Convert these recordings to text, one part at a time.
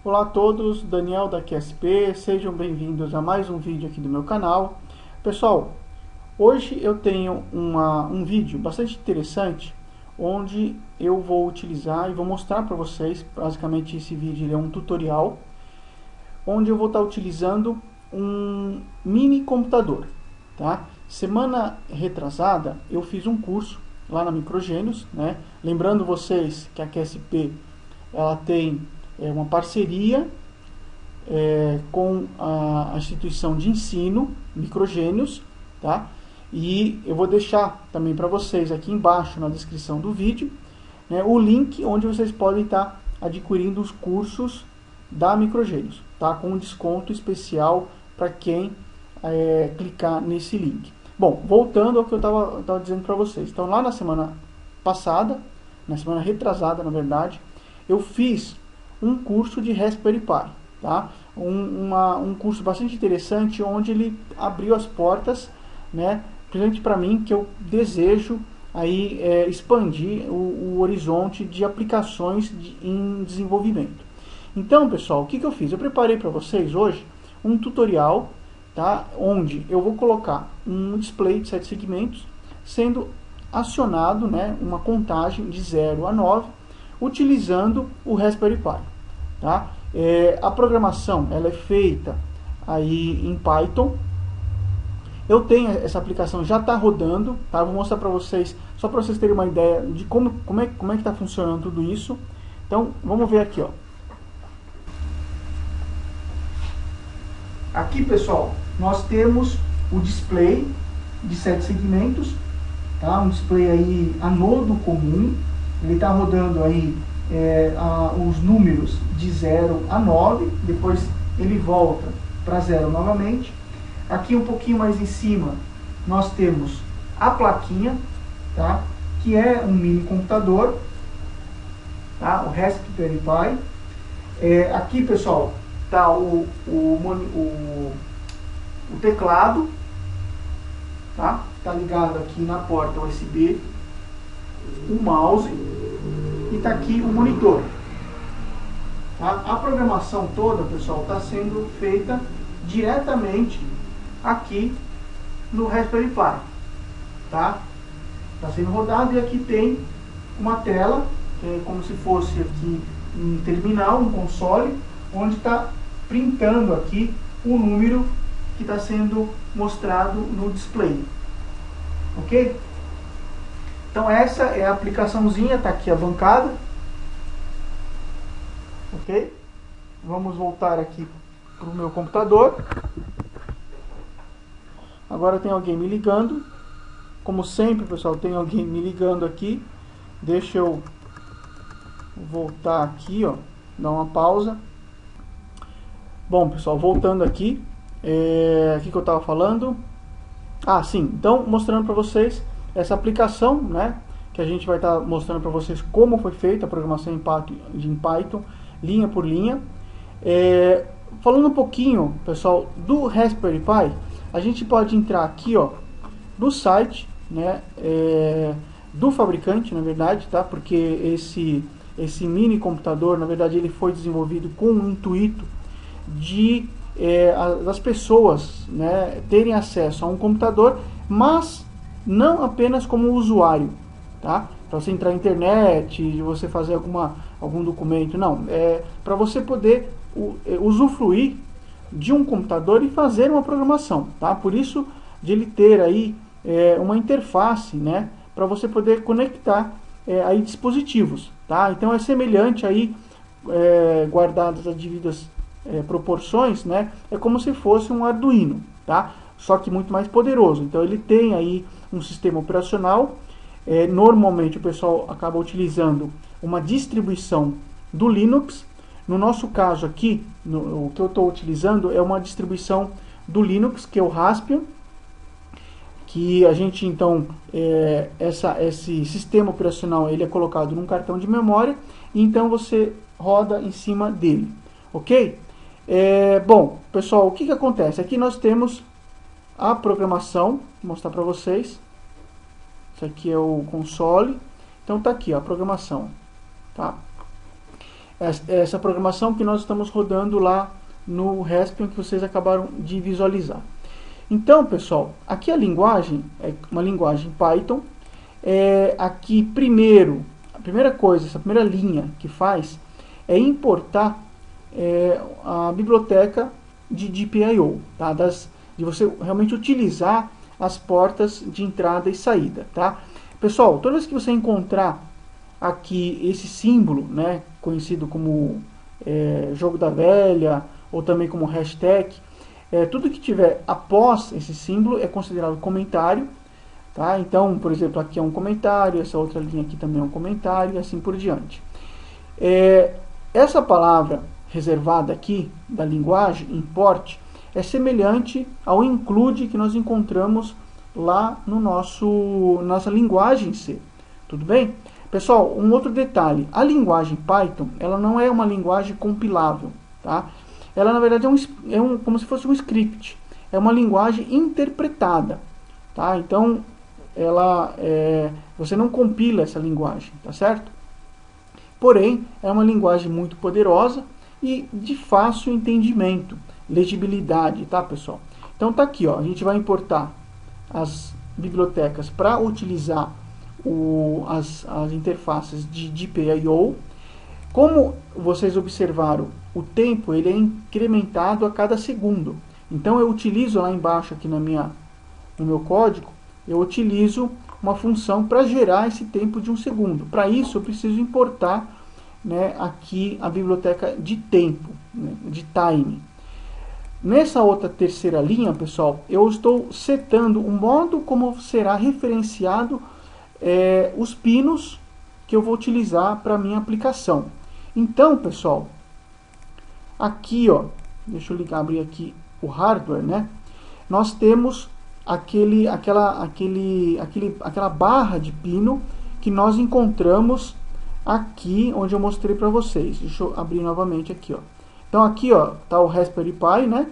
Olá a todos, Daniel da QSP, sejam bem-vindos a mais um vídeo aqui do meu canal. Pessoal, hoje eu tenho um vídeo bastante interessante, onde eu vou utilizar e vou mostrar para vocês, basicamente esse vídeo é um tutorial, onde eu vou estar utilizando um mini computador, tá? Semana retrasada eu fiz um curso lá na Microgênios, né? Lembrando vocês que a QSP ela tem uma parceria com a instituição de ensino Microgênios, tá? E eu vou deixar também para vocês aqui embaixo na descrição do vídeo, né, o link onde vocês podem estar adquirindo os cursos da Microgênios, tá? Com um desconto especial para quem clicar nesse link. Bom, voltando ao que eu estava dizendo para vocês. Então, lá na semana passada, na semana retrasada, na verdade, eu fiz um curso de Raspberry Pi, tá? Um curso bastante interessante, onde ele abriu as portas, né, principalmente para mim, que eu desejo aí expandir o horizonte de aplicações em desenvolvimento. Então, pessoal, o que eu fiz? Eu preparei para vocês hoje um tutorial, tá, onde eu vou colocar um display de 7 segmentos sendo acionado, né, uma contagem de 0 a 9, utilizando o Raspberry Pi, tá? A programação ela é feita aí em Python. Eu tenho essa aplicação, já está rodando, tá? Vou mostrar para vocês, só para vocês terem uma ideia de como é que está funcionando tudo isso. Então, vamos ver aqui, ó. Aqui, pessoal, nós temos o display de 7 segmentos, tá? Um display aí anodo comum. Ele está rodando aí os números de 0 a 9, depois ele volta para 0 novamente. Aqui um pouquinho mais em cima nós temos a plaquinha, tá? Que é um mini computador, tá? O Raspberry Pi. Aqui, pessoal, está o teclado, tá? Está ligado aqui na porta USB, o mouse, e está aqui o monitor, tá? A programação toda, pessoal, está sendo feita diretamente aqui no Raspberry Pi, tá? Está sendo rodado, e aqui tem uma tela, que é como se fosse aqui um terminal, um console, onde está printando aqui o número que está sendo mostrado no display, ok? Então essa é a aplicaçãozinha, está aqui a bancada, ok? Vamos voltar aqui para o meu computador. Agora tem alguém me ligando, como sempre, pessoal, tem alguém me ligando aqui. Deixa eu voltar aqui, ó, dar uma pausa. Bom, pessoal, voltando aqui, o que eu estava falando? Ah, sim, então mostrando para vocês essa aplicação, né, que a gente vai estar mostrando para vocês como foi feita a programação em Python, linha por linha. Falando um pouquinho, pessoal, do Raspberry Pi, a gente pode entrar aqui, ó, no site, né, do fabricante, na verdade, tá? Porque esse mini computador, na verdade, ele foi desenvolvido com o intuito de as pessoas, né, terem acesso a um computador, mas não apenas como usuário, tá? Para você entrar na internet, você fazer algum documento, não. Para você poder usufruir de um computador e fazer uma programação, tá? Por isso de ele ter aí uma interface, né, para você poder conectar aí dispositivos, tá? Então é semelhante aí, guardadas as devidas proporções, né? É como se fosse um Arduino, tá? Só que muito mais poderoso. Então ele tem aí um sistema operacional. Normalmente o pessoal acaba utilizando uma distribuição do Linux. No nosso caso aqui, o que eu estou utilizando é uma distribuição do Linux, que é o Raspbian, que a gente então, esse sistema operacional ele é colocado num cartão de memória, e então você roda em cima dele, ok? Bom, pessoal, o que acontece? Aqui nós temos a programação, vou mostrar para vocês. Isso aqui é o console. Então tá aqui, ó, a programação, tá? essa programação que nós estamos rodando lá no Raspbian, que vocês acabaram de visualizar. Então, pessoal, aqui a linguagem é uma linguagem Python. Aqui a primeira coisa, essa primeira linha que faz é importar a biblioteca de GPIO, tá? De você realmente utilizar as portas de entrada e saída, tá? Pessoal, toda vez que você encontrar aqui esse símbolo, né, conhecido como jogo da velha, ou também como hashtag, tudo que tiver após esse símbolo é considerado comentário, tá? Então, por exemplo, aqui é um comentário, essa outra linha aqui também é um comentário, e assim por diante. Essa palavra reservada aqui da linguagem, import, é semelhante ao include que nós encontramos lá no nossa linguagem C. Tudo bem? Pessoal, um outro detalhe, a linguagem Python, ela não é uma linguagem compilável, tá? Ela, na verdade, como se fosse um script. É uma linguagem interpretada, tá? Então, você não compila essa linguagem, tá certo? Porém, é uma linguagem muito poderosa e de fácil entendimento, legibilidade, tá, pessoal? Então, tá aqui, ó, a gente vai importar as bibliotecas para utilizar as interfaces de GPIO. Como vocês observaram, o tempo ele é incrementado a cada segundo. Então eu utilizo lá embaixo aqui no meu código, eu utilizo uma função para gerar esse tempo de 1 segundo. Para isso eu preciso importar, né, aqui a biblioteca de tempo, né, de time. Nessa outra terceira linha, pessoal, eu estou setando o modo como será referenciado os pinos que eu vou utilizar para minha aplicação. Então, pessoal, aqui, ó, deixa eu abrir aqui o hardware, né? Nós temos aquela barra de pino que nós encontramos aqui onde eu mostrei para vocês. Deixa eu abrir novamente aqui, ó. Então aqui, ó, tá o Raspberry Pi, né?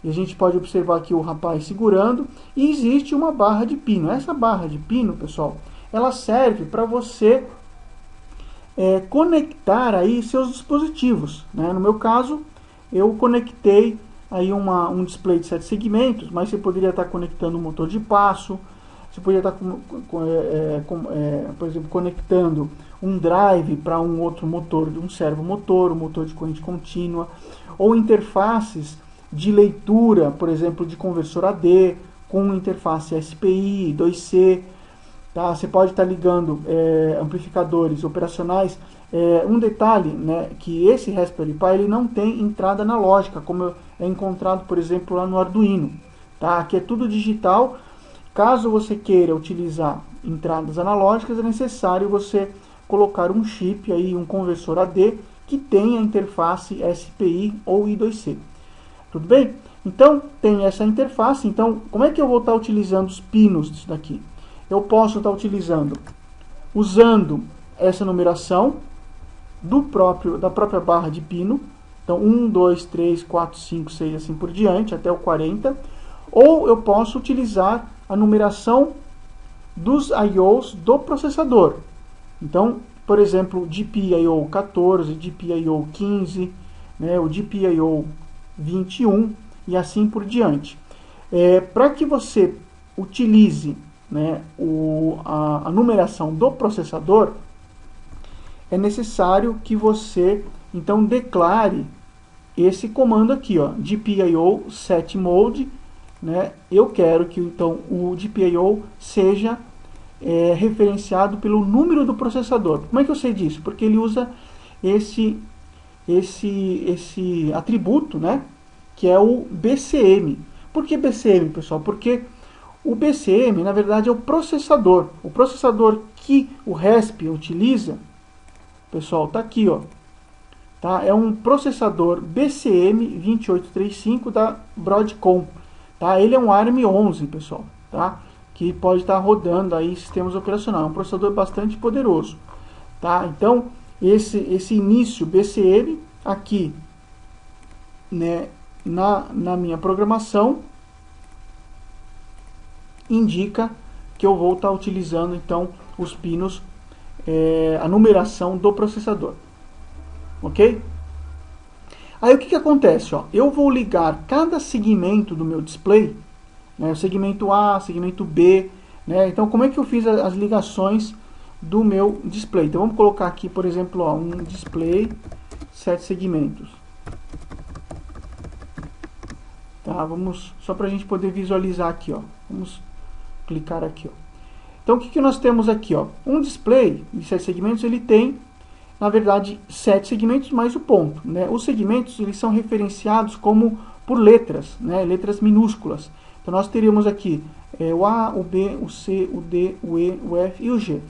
E a gente pode observar aqui o rapaz segurando e existe uma barra de pino. Essa barra de pino, pessoal, ela serve para você conectar aí seus dispositivos, né? No meu caso, eu conectei aí um display de 7 segmentos, mas você poderia estar conectando um motor de passo, você poderia estar, por exemplo, conectando um drive para um outro motor, um servomotor, um motor de corrente contínua, ou interfaces de leitura, por exemplo, de conversor AD, com interface SPI, 2C, tá? Você pode estar ligando amplificadores operacionais. Um detalhe, né, que esse Raspberry Pi ele não tem entrada analógica, como é encontrado, por exemplo, lá no Arduino. Tá? Aqui é tudo digital. Caso você queira utilizar entradas analógicas, é necessário você colocar um chip, aí, um conversor AD, que tenha interface SPI ou I2C. Tudo bem? Então, tem essa interface. Então, como é que eu vou estar utilizando os pinos disso daqui? Eu posso estar usando essa numeração da própria barra de pino. Então, 1, 2, 3, 4, 5, 6, assim por diante, até o 40. Ou eu posso utilizar a numeração dos IOs do processador. Então, por exemplo, GPIO 14, GPIO 15, né, o GPIO 21 e assim por diante. Para que você utilize, né, a numeração do processador, é necessário que você então declare esse comando aqui, ó, GPIO set mode, né? Eu quero que então o GPIO seja referenciado pelo número do processador. Como é que eu sei disso? Porque ele usa esse atributo, né, que é o BCM. Por que BCM, pessoal? Porque o BCM, na verdade, é o processador. O processador que o Raspbian utiliza, pessoal, está aqui, ó. Tá? É um processador BCM 2835 da Broadcom. Tá? Ele é um ARM11, pessoal, tá? Que pode estar rodando aí sistemas operacionais. É um processador bastante poderoso. Tá? Então, esse início BCM aqui, né, na minha programação, indica que eu vou estar utilizando então os pinos, a numeração do processador. ok? Aí o que acontece? Ó? Eu vou ligar cada segmento do meu display, né, o segmento A, segmento B, né? Então como é que eu fiz as ligações do meu display? Então vamos colocar aqui, por exemplo, ó, um display 7 segmentos. Tá, vamos, só para a gente poder visualizar aqui, ó. Vamos clicar aqui, ó. Então o que nós temos aqui, ó? Um display de 7 segmentos, ele tem, na verdade, 7 segmentos mais o ponto, né? Os segmentos, eles são referenciados como por letras, né? Letras minúsculas. Então nós teríamos aqui o A, o B, o C, o D, o E, o F e o G.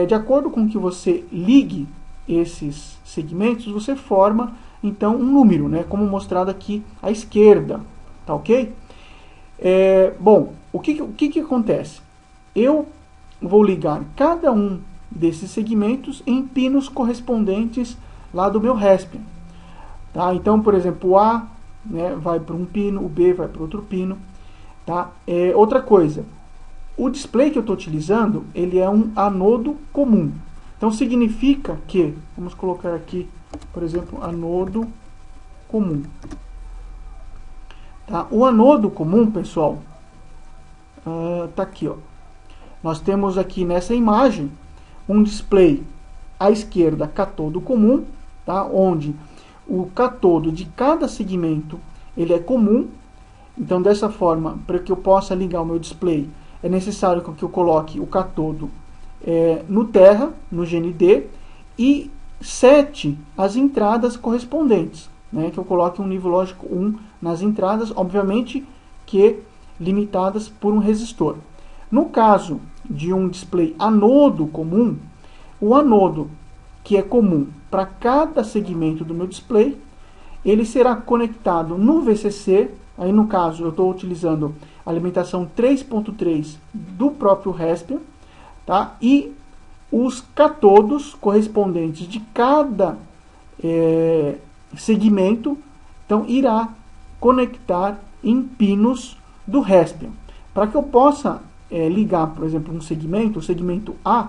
De acordo com que você ligue esses segmentos, você forma então um número, né? Como mostrado aqui à esquerda, tá ok? Bom, o que acontece? Eu vou ligar cada um desses segmentos em pinos correspondentes lá do meu Raspbian. Tá? Então, por exemplo, o A, né, vai para um pino, o B vai para outro pino. Tá? Outra coisa, o display que eu estou utilizando, ele é um anodo comum. Então significa que, vamos colocar aqui, por exemplo, anodo comum. Tá? O anodo comum, pessoal, tá aqui, ó. Nós temos aqui nessa imagem um display à esquerda catodo comum, tá? Onde o catodo de cada segmento ele é comum. Então dessa forma, para que eu possa ligar o meu display, é necessário que eu coloque o catodo no terra, no GND, e sete as entradas correspondentes, né? Que eu coloque um nível lógico 1 nas entradas, obviamente que limitadas por um resistor. No caso de um display anodo comum, o anodo que é comum para cada segmento do meu display, ele será conectado no VCC. Aí no caso eu estou utilizando a alimentação 3.3 do próprio Raspbian, tá? E os catodos correspondentes de cada segmento, então irá conectar em pinos do Raspbian. Para que eu possa ligar, por exemplo, um segmento, o segmento A,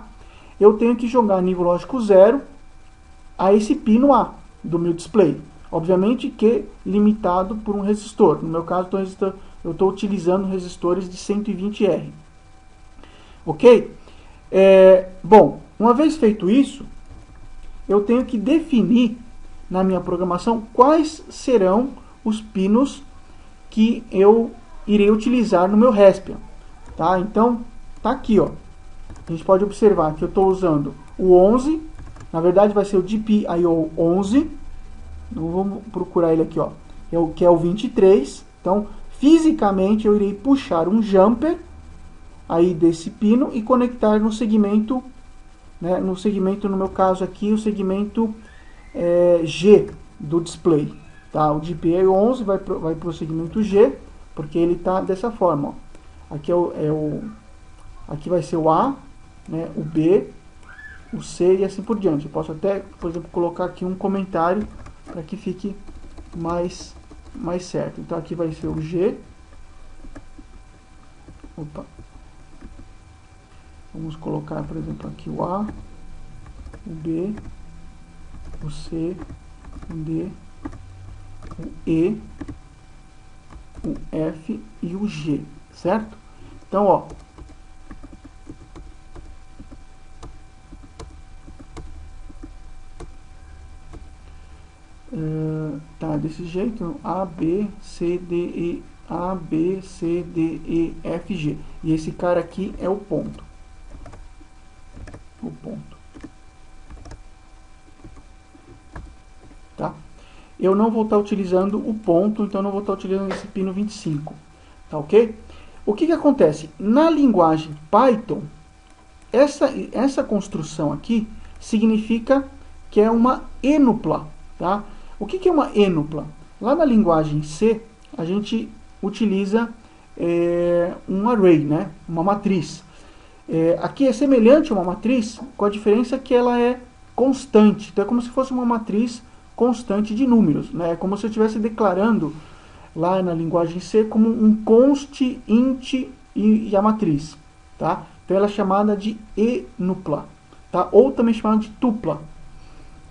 eu tenho que jogar nível lógico 0 a esse pino A do meu display. Obviamente que limitado por um resistor. No meu caso, eu estou utilizando resistores de 120R. Ok? Bom, uma vez feito isso, eu tenho que definir na minha programação quais serão os pinos que eu irei utilizar no meu Raspbian. Tá? Então, tá aqui, ó. A gente pode observar que eu estou usando o 11, na verdade vai ser o GPIO 11, então, vamos procurar ele aqui, ó, que é o 23, então fisicamente eu irei puxar um jumper aí desse pino e conectar no segmento, né, no meu caso aqui, o segmento G do display. Tá? O GPIO 11 vai para o segmento G, porque ele está dessa forma, ó. Aqui, aqui vai ser o A, né, o B, o C e assim por diante. Eu posso até, por exemplo, colocar aqui um comentário para que fique mais certo. Então aqui vai ser o G. Opa. Vamos colocar, por exemplo, aqui o A, o B, o C, o D, o E, o F e o G, certo? Então, ó, tá desse jeito, A, B, C, D, E, A, B, C, D, E, F, G. E esse cara aqui é o ponto. O ponto. Tá? Eu não vou estar utilizando o ponto, então não vou estar utilizando esse pino 25. Tá ok? O que acontece? Na linguagem Python, essa construção aqui significa que é uma enupla. Tá? O que é uma enupla? Lá na linguagem C, a gente utiliza um array, né? Uma matriz. Aqui é semelhante a uma matriz, com a diferença que ela é constante. Então é como se fosse uma matriz constante de números. Né? É como se eu estivesse declarando lá na linguagem C como um const, int e a matriz. Tá? Então ela é chamada de enupla. Tá? Ou também chamada de tupla.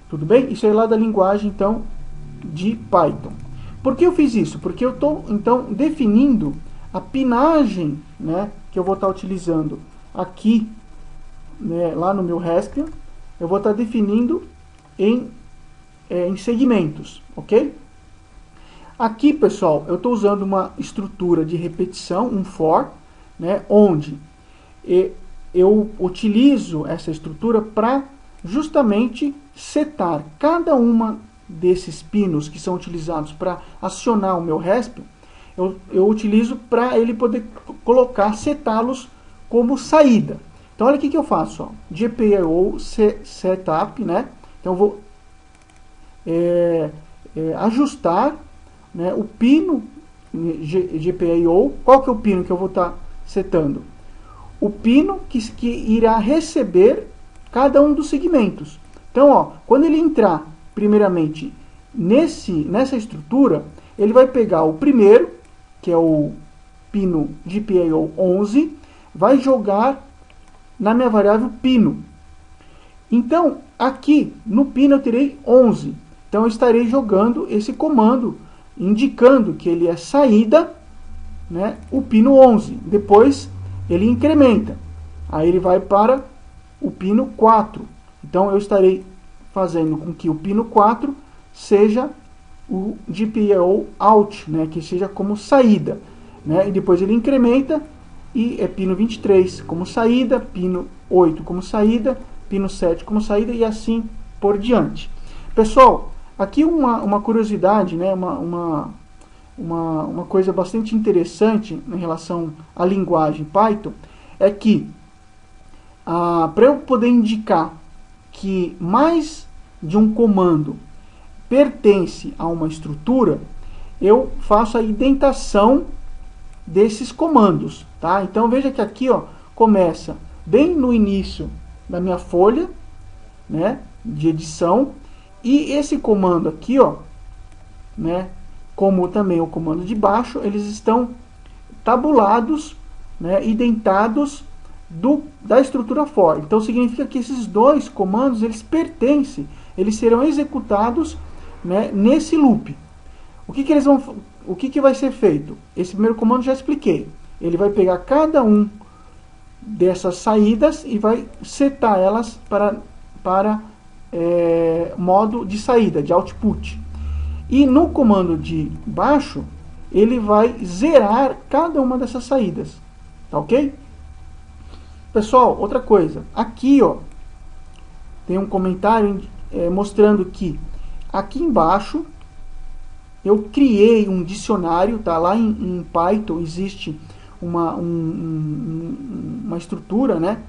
Tudo bem? Isso é lá da linguagem, então, de Python. Por que eu fiz isso? Porque eu estou, então, definindo a pinagem, né, que eu vou estar utilizando aqui, né, lá no meu Haskell. Eu vou estar definindo em segmentos, ok? Aqui, pessoal, eu estou usando uma estrutura de repetição, um for, né, onde eu utilizo essa estrutura para justamente setar cada uma desses pinos que são utilizados para acionar o meu Haskell. Eu utilizo para ele poder colocar, setá-los como saída. Então, olha o que eu faço, ó, GPIO setup, né? Então, eu vou ajustar, né, o pino GPIO. Qual que é o pino que eu vou estar setando? O pino que irá receber cada um dos segmentos. Então, ó, quando ele entrar, primeiramente, nessa estrutura, ele vai pegar o primeiro, que é o pino GPIO 11, vai jogar na minha variável pino. Então, aqui no pino eu terei 11. Então, eu estarei jogando esse comando, indicando que ele é saída, né, o pino 11. Depois, ele incrementa. Aí ele vai para o pino 4. Então, eu estarei fazendo com que o pino 4 seja o GPIO out, né, que seja como saída. Né, e depois ele incrementa e é pino 23 como saída, pino 8 como saída, pino 7 como saída e assim por diante. Pessoal, aqui uma curiosidade, né, uma coisa bastante interessante em relação à linguagem Python, é que para eu poder indicar que mais de um comando pertence a uma estrutura, eu faço a indentação desses comandos, tá? Então veja que aqui, ó, começa bem no início da minha folha, né, de edição, e esse comando aqui, ó, né, como também o comando de baixo, eles estão tabulados, né, indentados da estrutura for. Então significa que esses dois comandos, eles pertencem, eles serão executados, né, nesse loop. O que vai ser feito? Esse primeiro comando já expliquei. Ele vai pegar cada um dessas saídas e vai setar elas para modo de saída, de output. E no comando de baixo, ele vai zerar cada uma dessas saídas. Tá ok? Pessoal, outra coisa. Aqui, ó, tem um comentário mostrando que aqui embaixo eu criei um dicionário, tá? Lá em Python existe uma estrutura, né?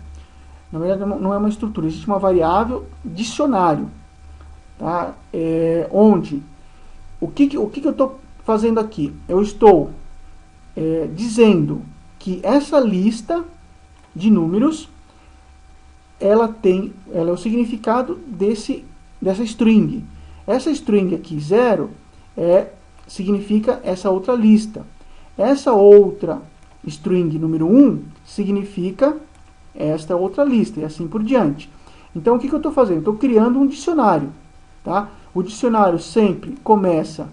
Na verdade não é uma estrutura, existe uma variável dicionário, tá? Onde o que eu estou fazendo aqui? Eu estou dizendo que essa lista de números ela é o significado dessa string. Essa string aqui 0 significa essa outra lista. Essa outra string número 1 significa esta outra lista, e assim por diante. Então, o que eu estou fazendo? Estou criando um dicionário. Tá? O dicionário sempre começa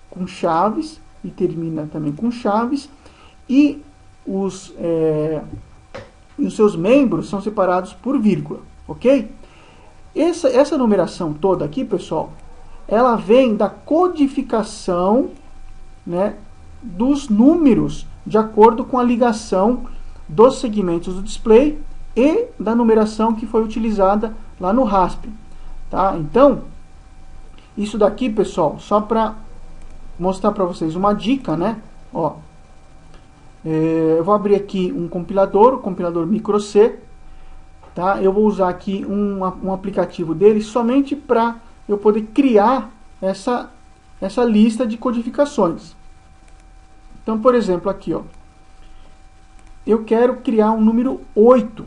com chaves e termina também com chaves, e os seus membros são separados por vírgula. Ok? Essa numeração toda aqui, pessoal, ela vem da codificação, né, dos números de acordo com a ligação dos segmentos do display e da numeração que foi utilizada lá no Haskell. Tá? Então, isso daqui, pessoal, só para mostrar para vocês uma dica, né? Ó, eu vou abrir aqui um compilador, o compilador Micro-C. Tá? Eu vou usar aqui um aplicativo dele somente para eu poder criar essa lista de codificações. Então, por exemplo, aqui, ó, eu quero criar um número 8,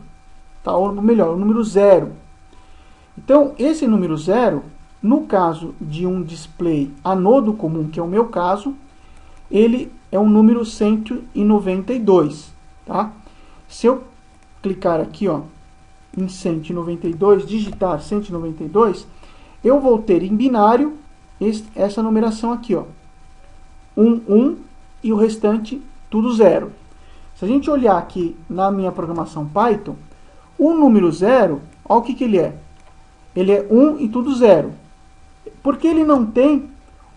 tá? Ou melhor, o número 0. Então, esse número 0, no caso de um display anodo comum, que é o meu caso, ele é um número 192. Tá? Se eu clicar aqui, ó, em 192, digitar 192, eu vou ter em binário essa numeração aqui, ó. 1, 1 e o restante tudo 0. Se a gente olhar aqui na minha programação Python, o número 0, olha o que ele é. Ele é 1 e tudo 0. Por que ele não tem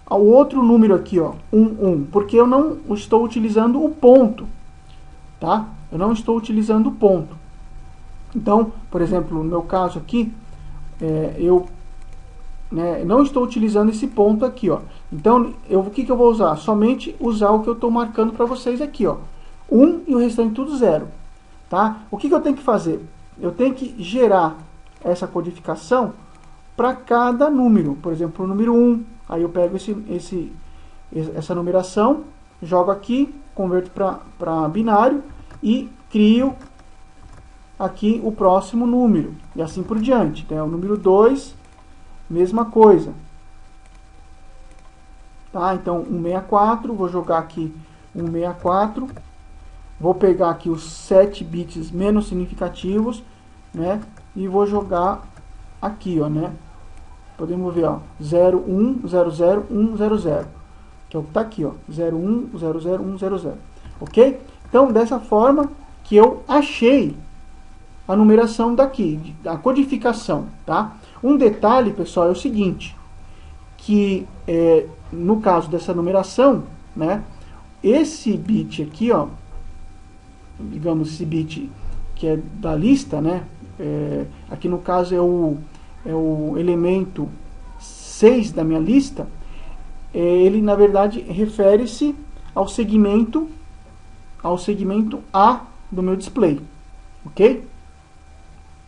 o outro número aqui, ó, 1, 1? Porque eu não estou utilizando o ponto, tá? Eu não estou utilizando o ponto. Então, por exemplo, no meu caso aqui, eu não estou utilizando esse ponto aqui, ó. Então, o que eu vou usar? Somente usar o que eu estou marcando para vocês aqui, ó. 1 e o restante tudo 0, tá? O que eu tenho que fazer? Eu tenho que gerar essa codificação para cada número. Por exemplo, o número 1, aí eu pego essa numeração, jogo aqui, converto para binário e crio aqui o próximo número, e assim por diante. Então, o número 2, mesma coisa. Tá? Então, 164, vou jogar aqui 164, vou pegar aqui os 7 bits menos significativos, né? E vou jogar aqui, ó, né? Podemos ver, ó, 0, 1, 0, 0, 1, 0, 0, que é o que está aqui, ó, 0, 1, 0, 0, 1, 0, 0, ok? Então, dessa forma que eu achei a numeração daqui, a codificação, tá? Um detalhe, pessoal, é o seguinte, que no caso dessa numeração, né, esse bit aqui, ó, digamos, esse bit que é da lista, né, aqui no caso é o elemento 6 da minha lista, ele na verdade refere-se ao segmento A do meu display, ok?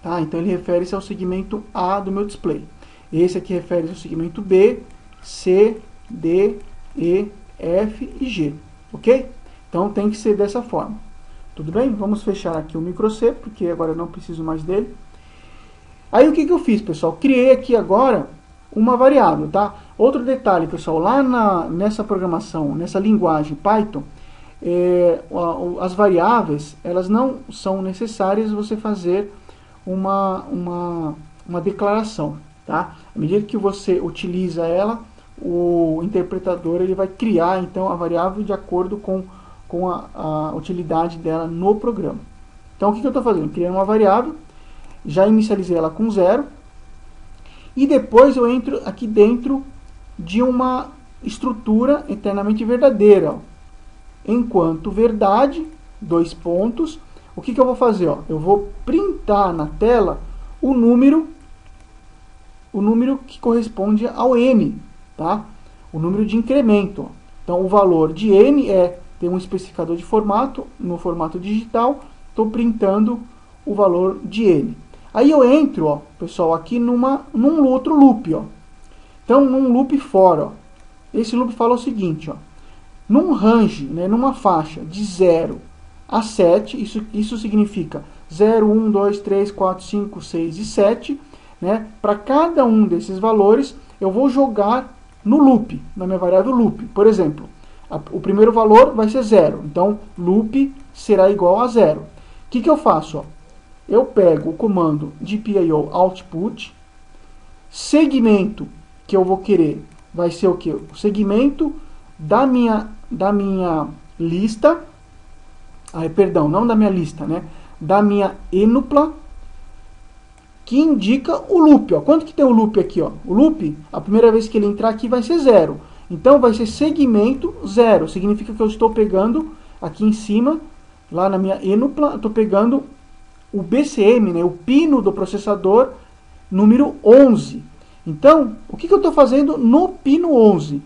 Tá? Então ele refere-se ao segmento A do meu display. Esse aqui refere-se ao segmento B, C, D, E, F e G, ok? Então tem que ser dessa forma. Tudo bem? Vamos fechar aqui o micro C, porque agora eu não preciso mais dele. Aí o que eu fiz, pessoal? Criei aqui agora uma variável, tá? Outro detalhe, pessoal, lá nessa programação, nessa linguagem Python, as variáveis, elas não são necessárias você fazer uma declaração, tá? À medida que você utiliza ela, o interpretador ele vai criar então a variável de acordo com a utilidade dela no programa. Então o que eu estou fazendo? Criei uma variável, já inicializei ela com 0, e depois eu entro aqui dentro de uma estrutura eternamente verdadeira, ó. Enquanto verdade, 2 pontos, o que eu vou fazer? Ó? Eu vou printar na tela o número que corresponde ao n, tá? O número de incremento. Ó. Então, o valor de n tem um especificador de formato, no formato digital, estou printando o valor de n. Aí eu entro, ó, pessoal, aqui num outro loop. Ó. Então, num loop for, ó. Esse loop fala o seguinte, ó. Num range, né, numa faixa de 0 a 7, isso significa 0, 1, 2, 3, 4, 5, 6 e 7, né? Para cada um desses valores, eu vou jogar no loop, na minha variável loop. Por exemplo, o primeiro valor vai ser 0, então loop será igual a 0. O que eu faço? Ó? Eu pego o comando GPIO output, segmento que eu vou querer vai ser o que? O segmento da minha lista, perdão, não da minha lista, né? Da minha enupla, que indica o loop. Ó. Quanto que tem o loop aqui? Ó? O loop, a primeira vez que ele entrar aqui vai ser 0. Então vai ser segmento 0. Significa que eu estou pegando aqui em cima, lá na minha enupla, eu estou pegando o BCM, né? O pino do processador número 11. Então, o que eu estou fazendo no pino 11?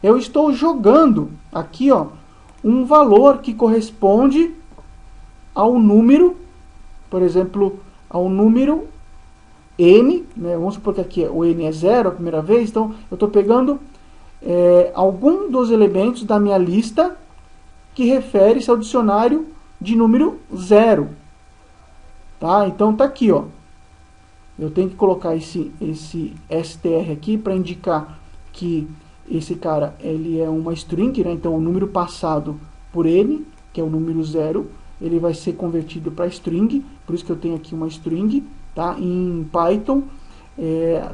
Eu estou jogando aqui, ó, um valor que corresponde ao número, por exemplo, ao número n, né? Vamos supor que aqui o n é 0 a primeira vez, então eu estou pegando algum dos elementos da minha lista que refere-se ao dicionário de número 0. Tá? Então tá aqui, ó. Eu tenho que colocar esse str aqui para indicar que esse cara ele é uma string, né? Então o número passado por n, que é o número 0, ele vai ser convertido para string, por isso que eu tenho aqui uma string, tá? Em Python,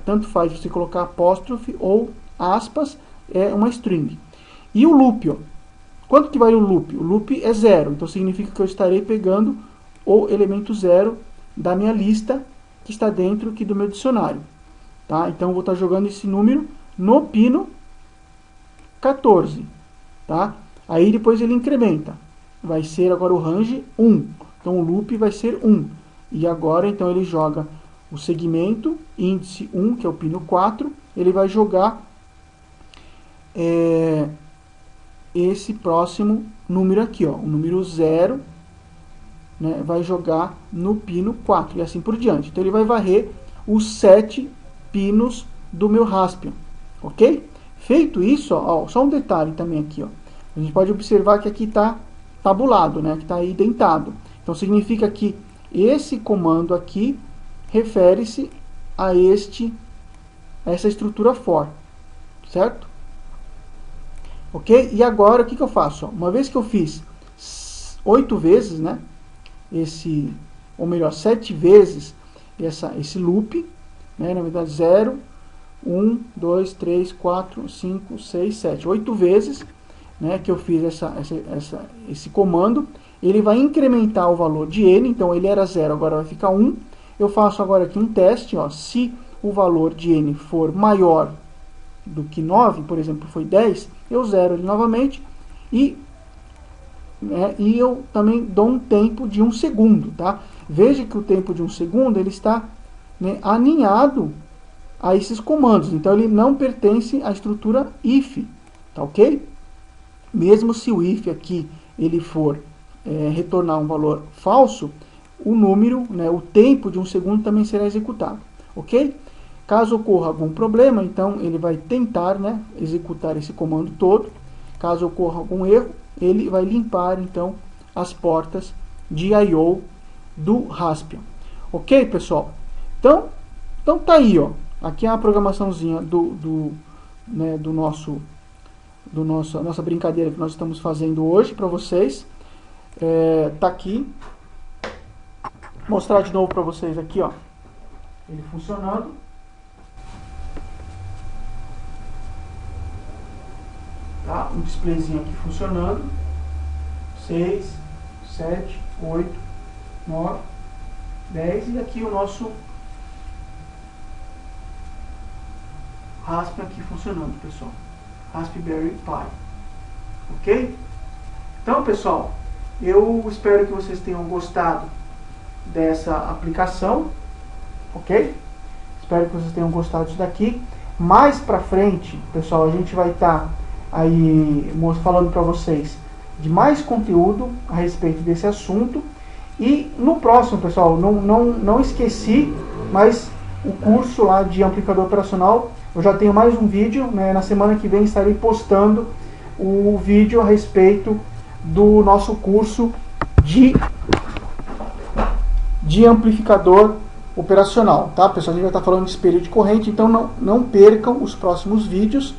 tanto faz você colocar apóstrofe ou aspas, é uma string. E o loop, ó, quanto que vale o loop? O loop é 0, então significa que eu estarei pegando o elemento 0 da minha lista que está dentro aqui do meu dicionário. Tá? Então eu vou estar jogando esse número no pino 14. Tá? Aí depois ele incrementa. Vai ser agora o range 1. Então o loop vai ser 1. E agora então ele joga o segmento índice 1, que é o pino 4. Ele vai jogar esse próximo número aqui, ó, o número 0, né, vai jogar no pino 4 e assim por diante. Então ele vai varrer os 7 pinos do meu Raspbian, ok? Feito isso, ó, só um detalhe também aqui, ó, a gente pode observar que aqui está tabulado, né, que está indentado. Então significa que esse comando aqui refere-se a essa estrutura for, certo? Ok? E agora o que eu faço? Ó, uma vez que eu fiz 8 vezes, né, ou melhor, 7 vezes esse loop, né, na verdade 0, 1, 2, 3, 4, 5, 6, 7, 8 vezes, né, que eu fiz esse comando, ele vai incrementar o valor de n, então ele era 0, agora vai ficar 1. Eu faço agora aqui um teste, ó, se o valor de n for maior do que 9, por exemplo, foi 10, eu zero ele novamente e eu também dou um tempo de 1 segundo, tá? Veja que o tempo de 1 segundo ele está, né, aninhado a esses comandos, então ele não pertence à estrutura if, tá ok? Mesmo se o if aqui ele for retornar um valor falso, o número, né, o tempo de 1 segundo também será executado, ok? Caso ocorra algum problema, então ele vai tentar, né, executar esse comando todo. Caso ocorra algum erro, ele vai limpar então as portas de I/O do Raspbian. Ok, pessoal? Então tá aí, ó. Aqui é a programaçãozinha nossa brincadeira que nós estamos fazendo hoje para vocês. Tá aqui. Vou mostrar de novo para vocês aqui, ó, ele funcionando. Tá? Um displayzinho aqui funcionando. 6, 7, 8, 9, 10. E aqui o nosso Raspbian aqui funcionando, pessoal. Raspberry Pi. Ok? Então, pessoal, eu espero que vocês tenham gostado dessa aplicação. Ok? Espero que vocês tenham gostado disso daqui. Mais pra frente, pessoal, a gente vai estar aí falando para vocês de mais conteúdo a respeito desse assunto. E no próximo, pessoal, não esqueci, mas o curso lá de amplificador operacional, eu já tenho mais um vídeo, né? Na semana que vem estarei postando o vídeo a respeito do nosso curso de amplificador operacional, tá, pessoal? A gente vai estar falando de espelho de corrente, então não percam os próximos vídeos,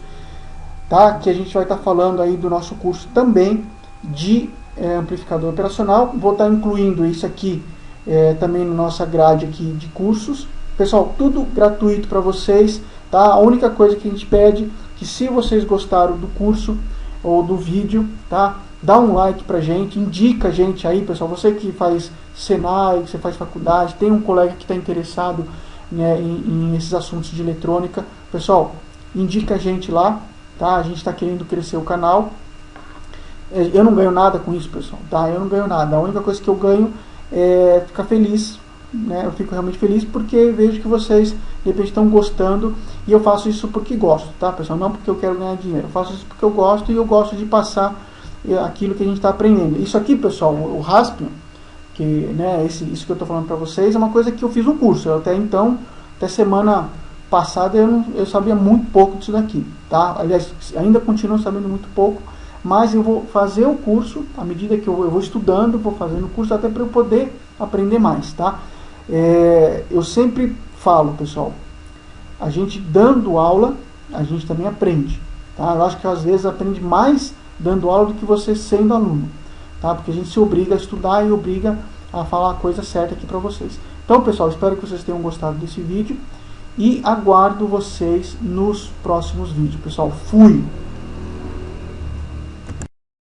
tá? Que a gente vai estar falando aí do nosso curso também de amplificador operacional. Vou estar incluindo isso aqui também na nossa grade aqui de cursos. Pessoal, tudo gratuito para vocês, tá? A única coisa que a gente pede que, se vocês gostaram do curso ou do vídeo, tá, dá um like pra gente, indica a gente aí, pessoal. Você que faz Senai, que você faz faculdade, tem um colega que está interessado, né, em esses assuntos de eletrônica, pessoal, indica a gente lá, tá? A gente está querendo crescer o canal. Eu não ganho nada com isso, pessoal, tá? Eu não ganho nada. A única coisa que eu ganho é ficar feliz, né? Eu fico realmente feliz porque vejo que vocês de repente estão gostando, e eu faço isso porque gosto, tá, pessoal? Não porque eu quero ganhar dinheiro. Eu faço isso porque eu gosto, e eu gosto de passar aquilo que a gente está aprendendo. Isso aqui, pessoal, o Raspbian, que, né, isso que eu estou falando para vocês, é uma coisa que eu fiz um curso. Eu até semana passada eu sabia muito pouco disso daqui, tá? Aliás, ainda continuo sabendo muito pouco, mas eu vou fazer o curso à medida que eu vou estudando, vou fazendo o curso até para eu poder aprender mais, tá? Eu sempre falo, pessoal, a gente dando aula, a gente também aprende, tá? Eu acho que às vezes aprende mais dando aula do que você sendo aluno, tá? Porque a gente se obriga a estudar e obriga a falar a coisa certa aqui para vocês. Então, pessoal, espero que vocês tenham gostado desse vídeo, e aguardo vocês nos próximos vídeos, pessoal. Fui!